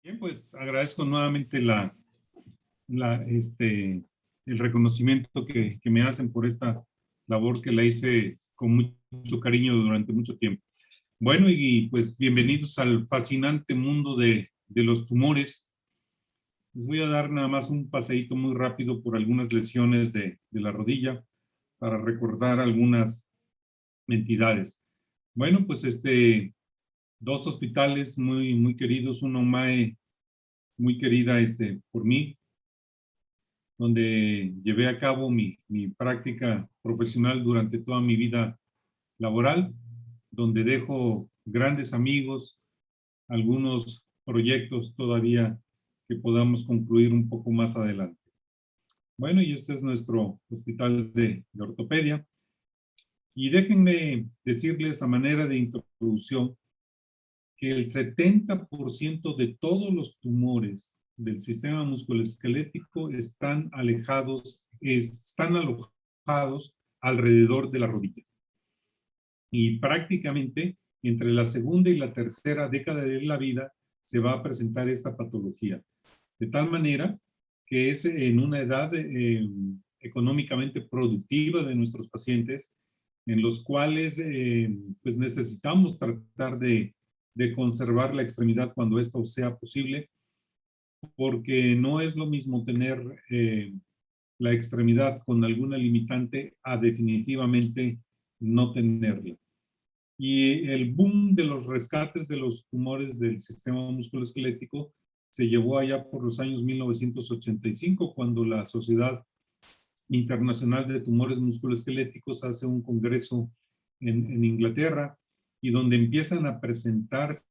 Bien, pues agradezco nuevamente el reconocimiento que me hacen por esta labor que la hice con mucho cariño durante mucho tiempo. Bueno, y pues bienvenidos al fascinante mundo de los tumores. Les voy a dar nada más un paseíto muy rápido por algunas lesiones de la rodilla para recordar algunas entidades. Bueno, pues dos hospitales muy queridos, uno MAE muy querida por mí, donde llevé a cabo mi práctica profesional durante toda mi vida laboral, donde dejo grandes amigos, algunos proyectos todavía que podamos concluir un poco más adelante. Bueno, y este es nuestro hospital de ortopedia. Y déjenme decirles a manera de introducción que el 70% de todos los tumores del sistema musculoesquelético están alojados alrededor de la rodilla. Y prácticamente entre la segunda y la tercera década de la vida se va a presentar esta patología. De tal manera que es en una edad económicamente productiva de nuestros pacientes, en los cuales pues necesitamos tratar de conservar la extremidad cuando esto sea posible, porque no es lo mismo tener la extremidad con alguna limitante a definitivamente no tenerla. Y el boom de los rescates de los tumores del sistema musculoesquelético se llevó allá por los años 1985, cuando la Sociedad Internacional de Tumores Musculoesqueléticos hace un congreso en Inglaterra, y donde empiezan a presentarse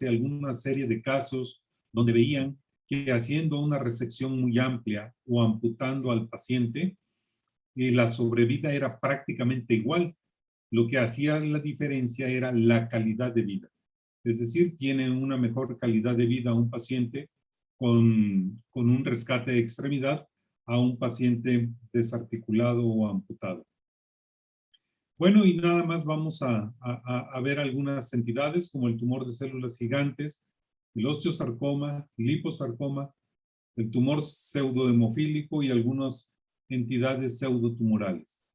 alguna serie de casos donde veían que haciendo una resección muy amplia o amputando al paciente, la sobrevida era prácticamente igual. Lo que hacía la diferencia era la calidad de vida. Es decir, tiene una mejor calidad de vida un paciente con un rescate de extremidad a un paciente desarticulado o amputado. Bueno, y nada más vamos a ver algunas entidades como el tumor de células gigantes, el osteosarcoma, el liposarcoma, el tumor pseudohemofílico y algunas entidades pseudotumorales.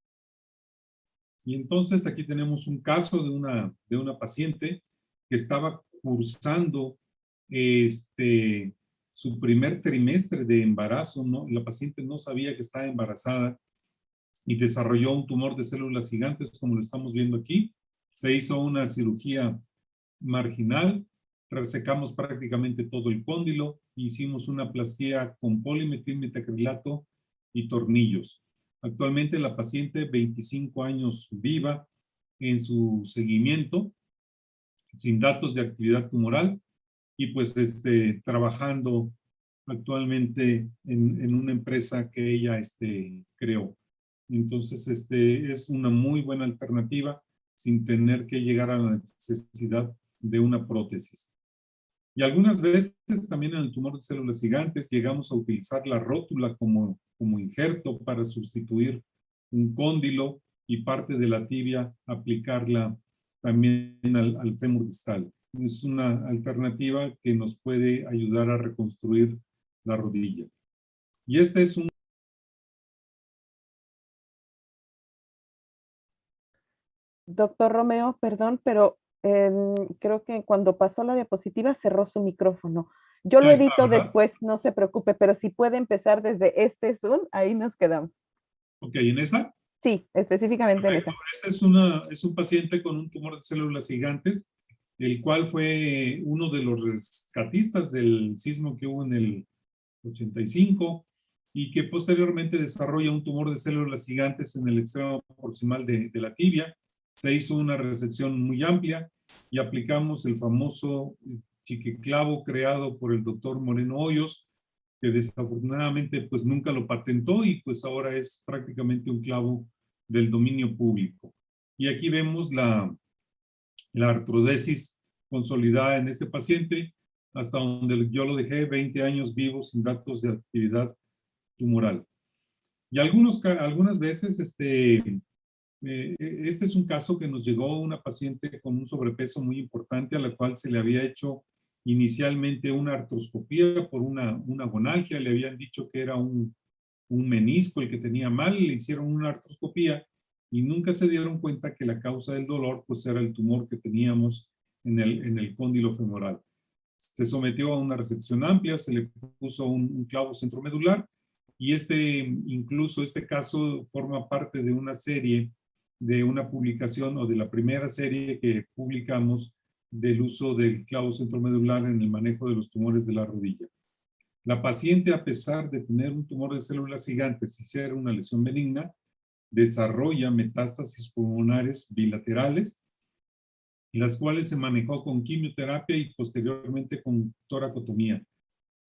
Y entonces aquí tenemos un caso de una paciente que estaba cursando su primer trimestre de embarazo, ¿no? La paciente no sabía que estaba embarazada y desarrolló un tumor de células gigantes, como lo estamos viendo aquí. Se hizo una cirugía marginal, resecamos prácticamente todo el cóndilo, hicimos una plastía con polimetilmetacrilato y tornillos. Actualmente la paciente, 25 años viva, en su seguimiento, sin datos de actividad tumoral, y pues trabajando actualmente en una empresa que ella creó. Entonces, es una muy buena alternativa sin tener que llegar a la necesidad de una prótesis. Y algunas veces también en el tumor de células gigantes llegamos a utilizar la rótula como injerto para sustituir un cóndilo, y parte de la tibia aplicarla también al fémur distal. Es una alternativa que nos puede ayudar a reconstruir la rodilla. Y este es un... Doctor Romeo, perdón, pero creo que cuando pasó la diapositiva cerró su micrófono. Yo lo Ya está, edito ¿verdad? después, no se preocupe, pero si puede empezar desde este Zoom, ahí nos quedamos. Ok, ¿en esa? Sí, específicamente en Perfecto. esa. Este es un paciente con un tumor de células gigantes, el cual fue uno de los rescatistas del sismo que hubo en el 85, y que posteriormente desarrolla un tumor de células gigantes en el extremo proximal de la tibia. Se hizo una resección muy amplia y aplicamos el famoso chiquiclavo creado por el doctor Moreno Hoyos, que desafortunadamente pues nunca lo patentó, y pues ahora es prácticamente un clavo del dominio público. Y aquí vemos la artrodesis consolidada en este paciente, hasta donde yo lo dejé 20 años vivo sin datos de actividad tumoral. Y algunas veces, este es un caso que nos llegó una paciente con un sobrepeso muy importante, a la cual se le había hecho inicialmente una artroscopía por una gonalgia, le habían dicho que era un menisco el que tenía mal, le hicieron una artroscopía y nunca se dieron cuenta que la causa del dolor pues era el tumor que teníamos en el cóndilo femoral. Se sometió a una resección amplia, se le puso un clavo centromedular y incluso este caso forma parte de una serie, de una publicación o de la primera serie que publicamos del uso del clavo centromedular en el manejo de los tumores de la rodilla. La paciente, a pesar de tener un tumor de células gigantes y ser una lesión benigna, desarrolla metástasis pulmonares bilaterales, las cuales se manejó con quimioterapia y posteriormente con toracotomía.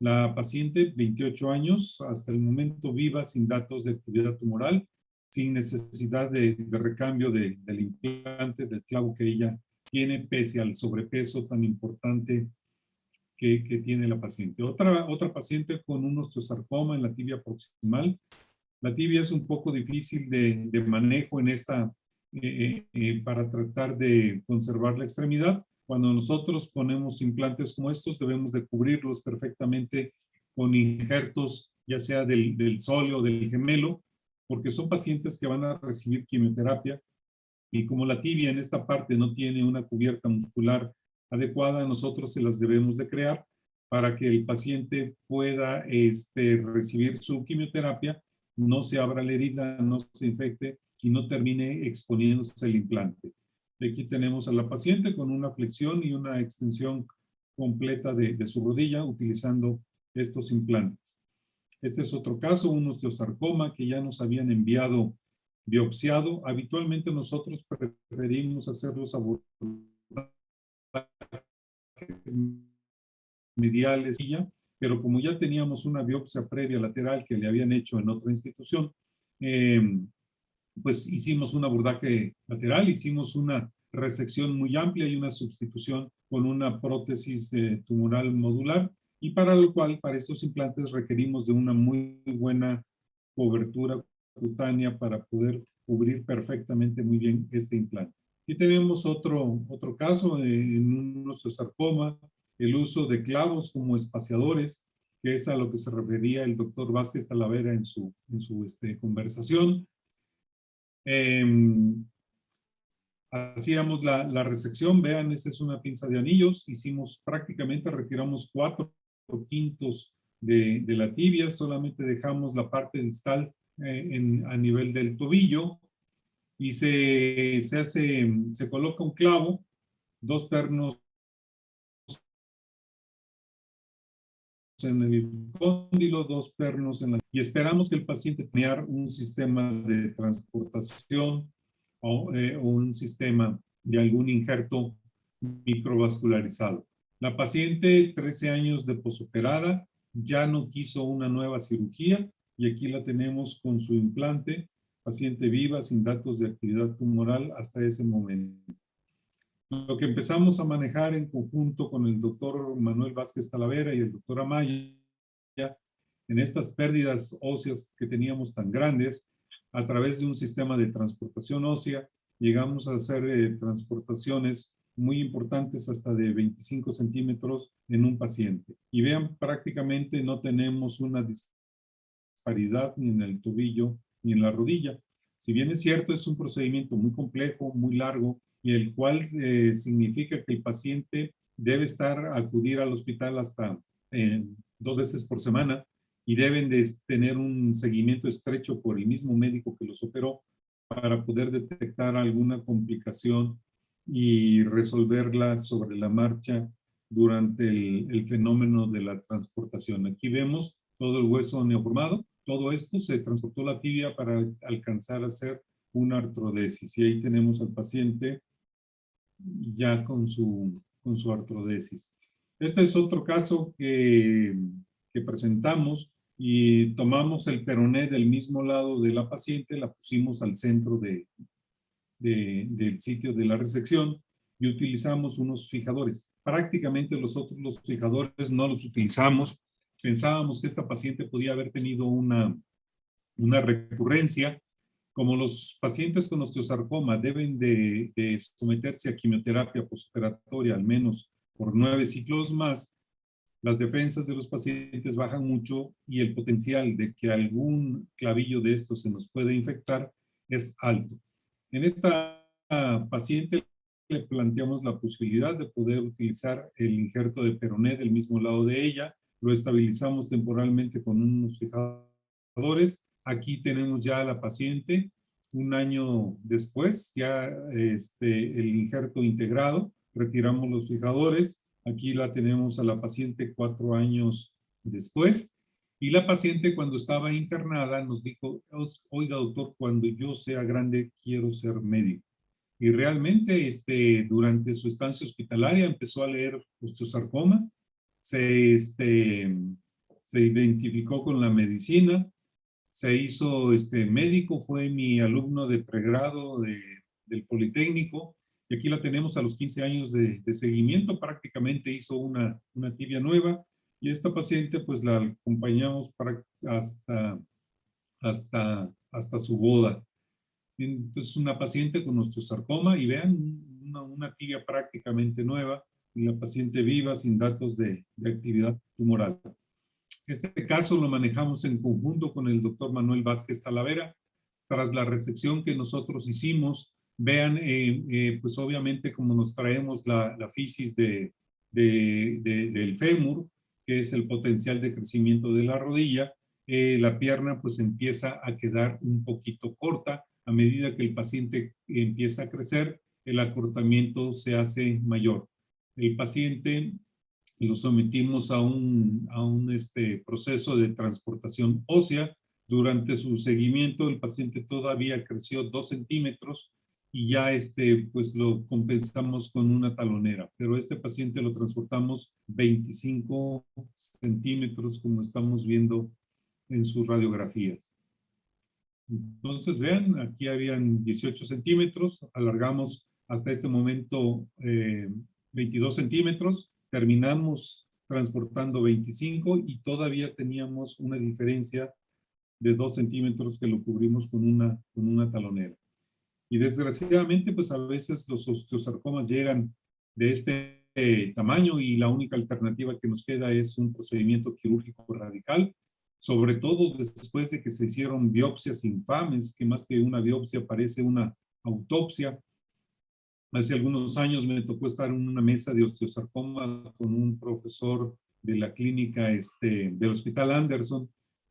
La paciente, 28 años, hasta el momento viva, sin datos de actividad tumoral, sin necesidad de recambio del implante, del clavo que ella tiene, pese al sobrepeso tan importante que tiene la paciente. Otra paciente con un osteosarcoma en la tibia proximal. La tibia es un poco difícil de manejo en para tratar de conservar la extremidad. Cuando nosotros ponemos implantes como estos, debemos de cubrirlos perfectamente con injertos, ya sea del sóleo o del gemelo, porque son pacientes que van a recibir quimioterapia y como la tibia en esta parte no tiene una cubierta muscular adecuada, nosotros se las debemos de crear para que el paciente pueda recibir su quimioterapia, no se abra la herida, no se infecte y no termine exponiéndose el implante. Aquí tenemos a la paciente con una flexión y una extensión completa de su rodilla utilizando estos implantes. Este es otro caso, un osteosarcoma que ya nos habían enviado biopsiado. Habitualmente nosotros preferimos hacer los abordajes mediales, pero como ya teníamos una biopsia previa lateral que le habían hecho en otra institución, pues hicimos un abordaje lateral, hicimos una resección muy amplia y una sustitución con una prótesis tumoral modular, y para lo cual, para estos implantes requerimos de una muy buena cobertura cutánea para poder cubrir perfectamente muy bien este implante. Y tenemos otro caso en un osteosarcoma, el uso de clavos como espaciadores, que es a lo que se refería el doctor Vázquez Talavera en su conversación. Hacíamos la resección, vean, esa es una pinza de anillos, hicimos prácticamente, retiramos 4/5 de la tibia, solamente dejamos la parte distal a nivel del tobillo y se coloca un clavo, 2 pernos en el cóndilo, 2 pernos y esperamos que el paciente tenga un sistema de transportación o un sistema de algún injerto microvascularizado. La paciente, 13 años de posoperada, ya no quiso una nueva cirugía y aquí la tenemos con su implante, paciente viva, sin datos de actividad tumoral hasta ese momento. Lo que empezamos a manejar en conjunto con el doctor Manuel Vázquez Talavera y el doctor Amaya, en estas pérdidas óseas que teníamos tan grandes, a través de un sistema de transportación ósea, llegamos a hacer transportaciones muy importantes hasta de 25 centímetros en un paciente. Y vean, prácticamente no tenemos una disparidad ni en el tobillo ni en la rodilla. Si bien es cierto, es un procedimiento muy complejo, muy largo, y el cual significa que el paciente debe acudir al hospital hasta 2 veces por semana y deben de tener un seguimiento estrecho por el mismo médico que los operó para poder detectar alguna complicación y resolverla sobre la marcha durante el fenómeno de la transportación. Aquí vemos todo el hueso neoformado. Todo esto se transportó la tibia para alcanzar a hacer una artrodesis. Y ahí tenemos al paciente ya con su artrodesis. Este es otro caso que presentamos y tomamos el peroné del mismo lado de la paciente, la pusimos al centro del sitio de la resección y utilizamos unos fijadores. Prácticamente los fijadores no los utilizamos. Pensábamos que esta paciente podía haber tenido una recurrencia. Como los pacientes con osteosarcoma deben de someterse a quimioterapia postoperatoria al menos por 9 ciclos más, las defensas de los pacientes bajan mucho y el potencial de que algún clavillo de estos se nos pueda infectar es alto. En esta paciente le planteamos la posibilidad de poder utilizar el injerto de peroné del mismo lado de ella, lo estabilizamos temporalmente con unos fijadores. Aquí tenemos ya a la paciente un año después, ya el injerto integrado, retiramos los fijadores. Aquí la tenemos a la paciente 4 años después. Y la paciente cuando estaba internada nos dijo, oiga doctor, cuando yo sea grande quiero ser médico. Y realmente durante su estancia hospitalaria empezó a leer osteosarcoma, se identificó con la medicina, se hizo médico, fue mi alumno de pregrado del Politécnico, y aquí la tenemos a los 15 años de seguimiento, prácticamente hizo una tibia nueva, y esta paciente pues la acompañamos hasta su boda. Entonces una paciente con osteosarcoma, y vean, una tibia prácticamente nueva, y la paciente viva sin datos de actividad tumoral. Este caso lo manejamos en conjunto con el doctor Manuel Vázquez Talavera. Tras la resección que nosotros hicimos, vean, pues obviamente como nos traemos la fisis del fémur, que es el potencial de crecimiento de la rodilla, la pierna pues empieza a quedar un poquito corta. A medida que el paciente empieza a crecer, el acortamiento se hace mayor. El paciente lo sometimos a un proceso de transportación ósea. Durante su seguimiento, el paciente todavía creció 2 centímetros y ya pues lo compensamos con una talonera. Pero este paciente lo transportamos 25 centímetros, como estamos viendo en sus radiografías. Entonces, vean, aquí habían 18 centímetros, alargamos hasta este momento 22 centímetros, terminamos transportando 25 y todavía teníamos una diferencia de 2 centímetros que lo cubrimos con una talonera. Y desgraciadamente, pues a veces los osteosarcomas llegan de tamaño y la única alternativa que nos queda es un procedimiento quirúrgico radical, sobre todo después de que se hicieron biopsias infames, que más que una biopsia parece una autopsia. Hace algunos años me tocó estar en una mesa de osteosarcoma con un profesor de la clínica del Hospital Anderson,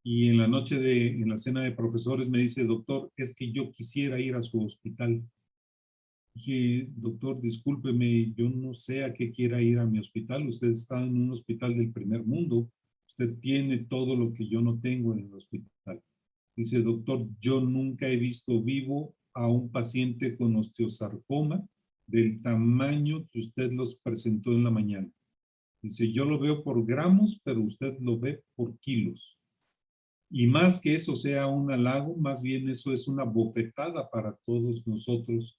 y en la noche en la cena de profesores me dice, doctor, es que yo quisiera ir a su hospital. Sí, doctor, discúlpeme, yo no sé a qué quiera ir a mi hospital. Usted está en un hospital del primer mundo. Usted tiene todo lo que yo no tengo en el hospital. Dice, doctor, yo nunca he visto vivo a un paciente con osteosarcoma del tamaño que usted los presentó en la mañana. Dice, yo lo veo por gramos, pero usted lo ve por kilos. Y más que eso sea un halago, más bien eso es una bofetada para todos nosotros,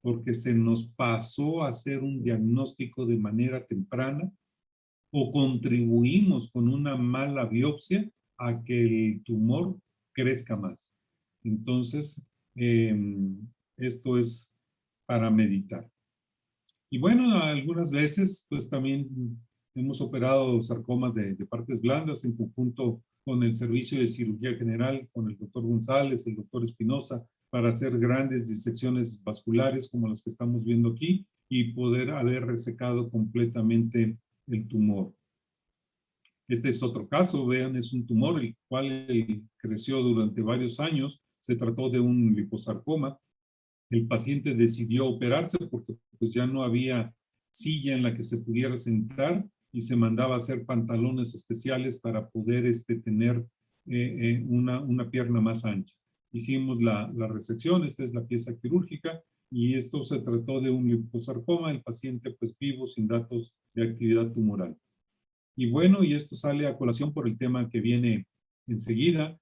porque se nos pasó a hacer un diagnóstico de manera temprana o contribuimos con una mala biopsia a que el tumor crezca más. Entonces, esto es para meditar. Y bueno, algunas veces pues también hemos operado sarcomas de partes blandas en conjunto con el servicio de cirugía general, con el doctor González, el doctor Espinosa, para hacer grandes disecciones vasculares como las que estamos viendo aquí y poder haber resecado completamente el tumor. Este es otro caso, vean, es un tumor el cual creció durante varios años. Se trató de un liposarcoma. El paciente decidió operarse porque pues ya no había silla en la que se pudiera sentar y se mandaba a hacer pantalones especiales para poder tener una pierna más ancha. Hicimos la resección, esta es la pieza quirúrgica, y esto se trató de un liposarcoma, el paciente pues vivo sin datos de actividad tumoral. Y bueno, y esto sale a colación por el tema que viene enseguida.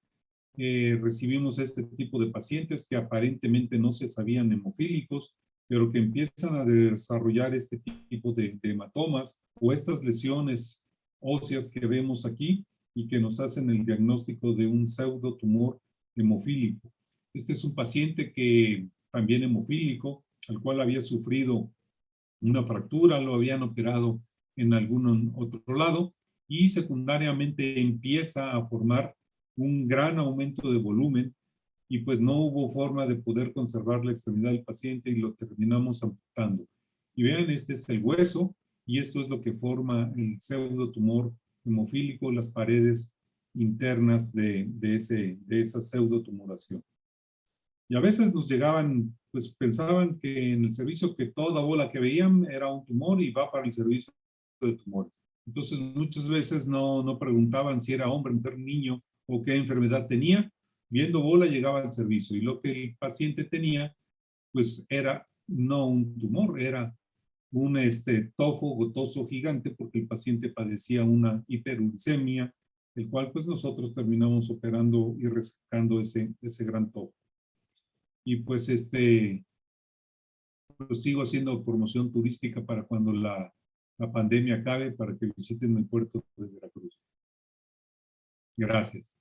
Recibimos este tipo de pacientes que aparentemente no se sabían hemofílicos, pero que empiezan a desarrollar este tipo de hematomas o estas lesiones óseas que vemos aquí y que nos hacen el diagnóstico de un pseudotumor hemofílico. Este es un paciente que también hemofílico, al cual había sufrido una fractura, lo habían operado en algún otro lado, y secundariamente empieza a formar un gran aumento de volumen y pues no hubo forma de poder conservar la extremidad del paciente y lo terminamos amputando. Y vean, este es el hueso y esto es lo que forma el pseudotumor hemofílico, las paredes internas de esa pseudotumoración. Y a veces nos llegaban, pues pensaban que en el servicio que toda bola que veían era un tumor y va para el servicio de tumores. Entonces muchas veces no preguntaban si era hombre, mujer, niño o qué enfermedad tenía. Viendo bola llegaba al servicio y lo que el paciente tenía pues era no un tumor, era un tofo gotoso gigante porque el paciente padecía una hiperuricemia, el cual pues nosotros terminamos operando y resecando ese gran tofo. Y pues pues sigo haciendo promoción turística para cuando la pandemia acabe, para que visiten el puerto de Veracruz. Gracias.